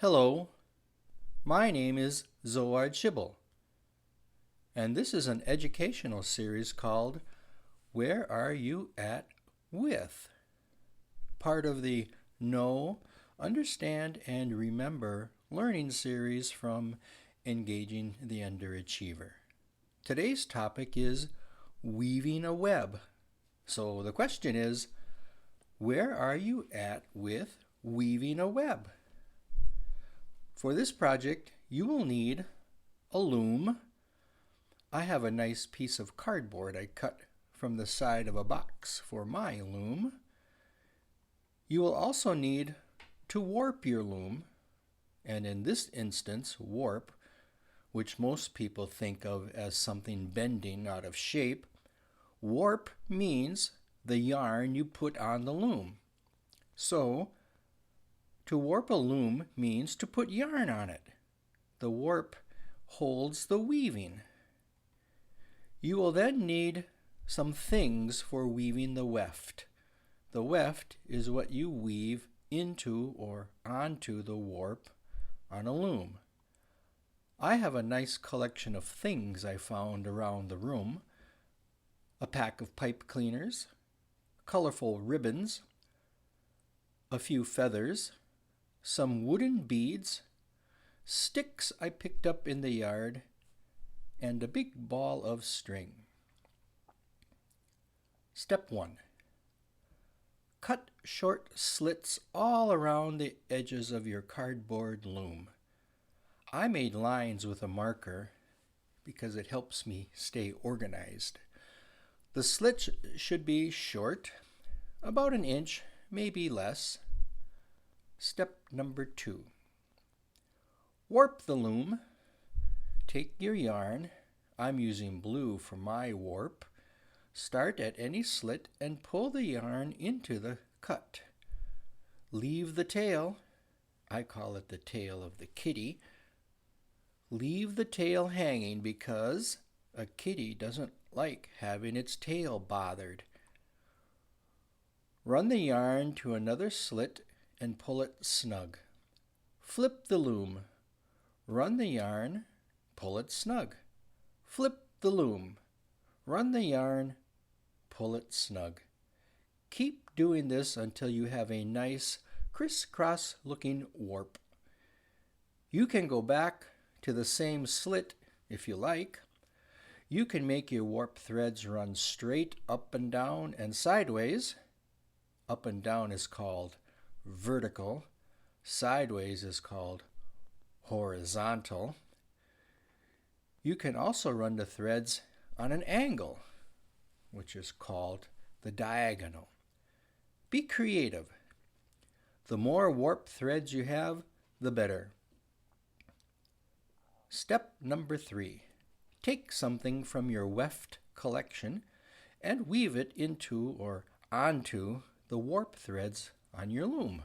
Hello, my name is Zoard Schibel, and this is an educational series called Where Are You At With? Part of the Know, Understand, and Remember learning series from Engaging the Underachiever. Today's topic is weaving a web. So the question is, where are you at with weaving a web? For this project, you will need a loom. I have a nice piece of cardboard I cut from the side of a box for my loom. You will also need to warp your loom, and in this instance, warp, which most people think of as something bending out of shape, warp means the yarn you put on the loom. So, to warp a loom means to put yarn on it. The warp holds the weaving. You will then need some things for weaving the weft. The weft is what you weave into or onto the warp on a loom. I have a nice collection of things I found around the room. A pack of pipe cleaners, colorful ribbons, a few feathers, some wooden beads, sticks I picked up in the yard, and a big ball of string. Step 1. Cut short slits all around the edges of your cardboard loom. I made lines with a marker because it helps me stay organized. The slits should be short, about an inch, maybe less. Step number 2. Warp the loom. Take your yarn. I'm using blue for my warp. Start at any slit and pull the yarn into the cut. Leave the tail. I call it the tail of the kitty. Leave the tail hanging because a kitty doesn't like having its tail bothered. Run the yarn to another slit and pull it snug. Flip the loom. Run the yarn, pull it snug. Flip the loom. Run the yarn, pull it snug. Keep doing this until you have a nice crisscross looking warp. You can go back to the same slit if you like. You can make your warp threads run straight up and down and sideways. Up and down is called vertical. Sideways is called horizontal. You can also run the threads on an angle, which is called the diagonal. Be creative. The more warp threads you have, the better. Step number 3. Take something from your weft collection and weave it into or onto the warp threads on your loom.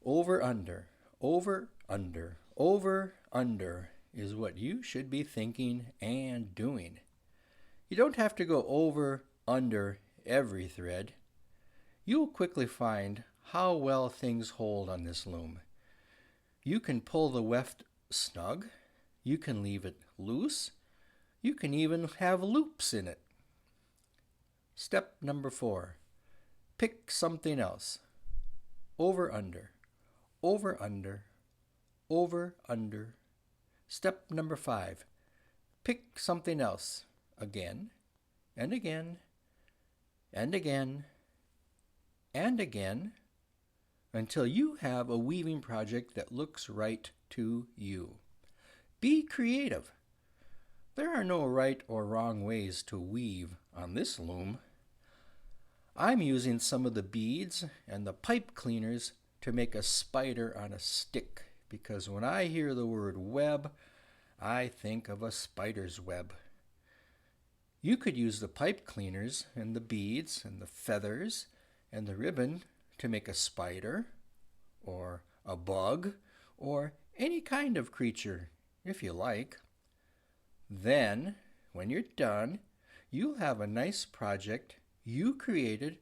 Over, under, over, under, over, under is what you should be thinking and doing. You don't have to go over, under every thread. You'll quickly find how well things hold on this loom. You can pull the weft snug. You can leave it loose. You can even have loops in it. Step number 4. Pick something else. Over, under, over, under, over, under. Step number 5. Pick something else again and again and again and again until you have a weaving project that looks right to you. Be creative. There are no right or wrong ways to weave on this loom. I'm using some of the beads and the pipe cleaners to make a spider on a stick because when I hear the word web, I think of a spider's web. You could use the pipe cleaners and the beads and the feathers and the ribbon to make a spider or a bug or any kind of creature if you like. Then, when you're done, you'll have a nice project you created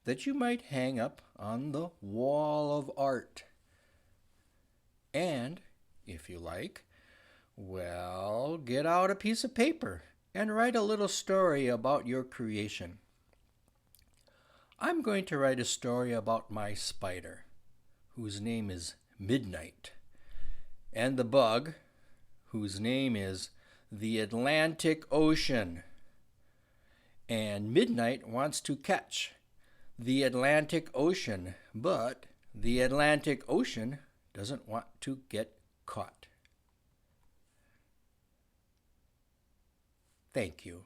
that you might hang up on the wall of art. And, if you like, well, get out a piece of paper and write a little story about your creation. I'm going to write a story about my spider, whose name is Midnight, and the bug, whose name is the Atlantic Ocean. And Midnight wants to catch the Atlantic Ocean, but the Atlantic Ocean doesn't want to get caught. Thank you.